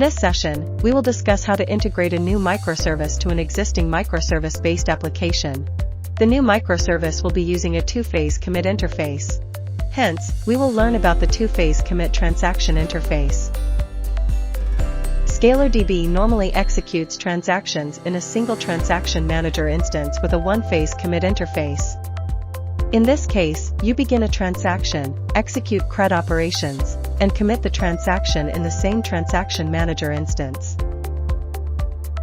this session, we will discuss how to integrate a new microservice to an existing microservice-based application. The new microservice will be using a two-phase commit interface. Hence, we will learn about the two-phase commit transaction interface. ScalarDB normally executes transactions in a single transaction manager instance with a one-phase commit interface. In this case, you begin a transaction, execute CRUD operations, and commit the transaction in the same transaction manager instance.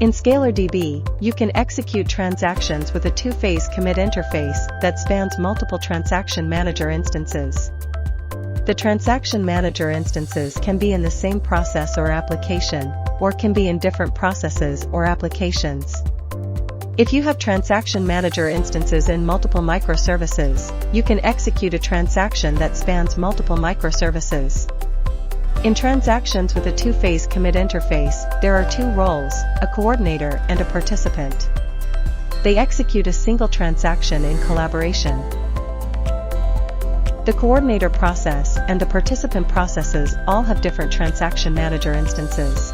In ScalarDB, you can execute transactions with a two-phase commit interface that spans multiple transaction manager instances. The transaction manager instances can be in the same process or application, or can be in different processes or applications. If you have transaction manager instances in multiple microservices, you can execute a transaction that spans multiple microservices. In transactions with a two-phase commit interface, there are two roles, a coordinator and a participant. They execute a single transaction in collaboration. The coordinator process and the participant processes all have different transaction manager instances.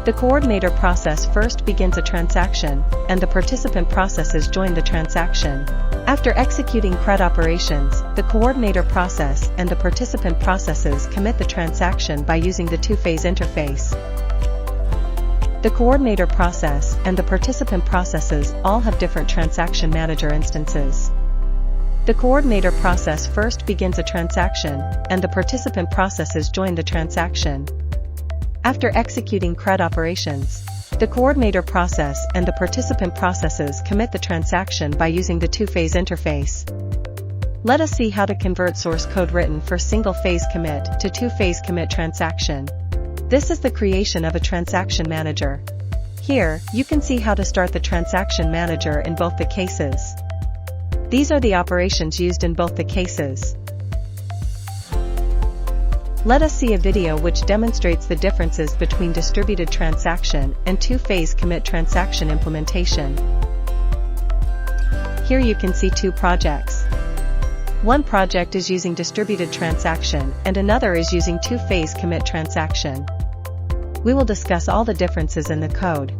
The coordinator process first begins a transaction, and the participant processes join the transaction. After executing CRUD operations, the coordinator process and the participant processes commit the transaction by using the two-phase interface. The coordinator process and the participant processes all have different transaction manager instances. The coordinator process first begins a transaction, and the participant processes join the transaction. After executing CRUD operations, the coordinator process and the participant processes commit the transaction by using the two-phase interface. Let us see how to convert source code written for single-phase commit to two-phase commit transaction. This is the creation of a transaction manager. Here, you can see how to start the transaction manager in both the cases. These are the operations used in both the cases. Let us see a video which demonstrates the differences between distributed transaction and two-phase commit transaction implementation. Here you can see two projects. One project is using distributed transaction and another is using two-phase commit transaction. We will discuss all the differences in the code.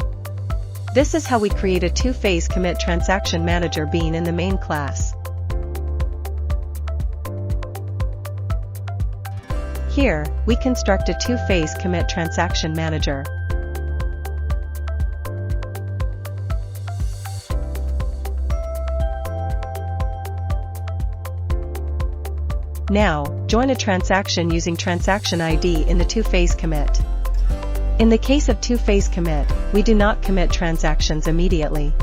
This is how we create a two-phase commit transaction manager being in the main class. Here, we construct a two-phase commit transaction manager. Now, join a transaction using transaction ID in the two-phase commit. In the case of two-phase commit, we do not commit transactions immediately.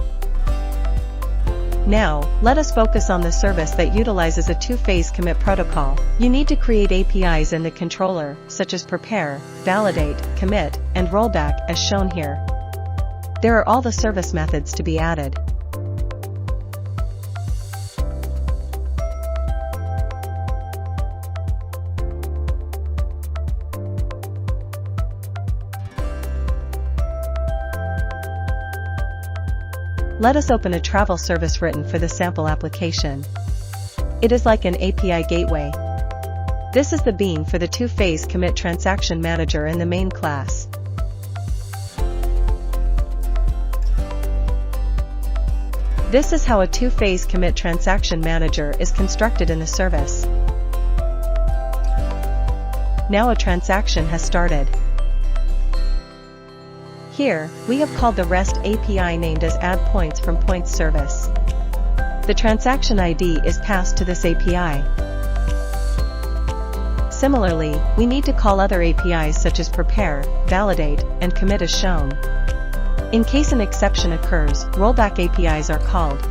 Now, let us focus on the service that utilizes a two-phase commit protocol. You need to create APIs in the controller, such as prepare, validate, commit, and rollback as shown here. There are all the service methods to be added. Let us open a travel service written for the sample application. It is like an API gateway. This is the bean for the two-phase commit transaction manager in the main class. This is how a two-phase commit transaction manager is constructed in the service. Now a transaction has started. Here, we have called the REST API named as addPoints from Points service. The transaction ID is passed to this API. Similarly, we need to call other APIs such as prepare, validate, and commit as shown. In case an exception occurs, rollback APIs are called.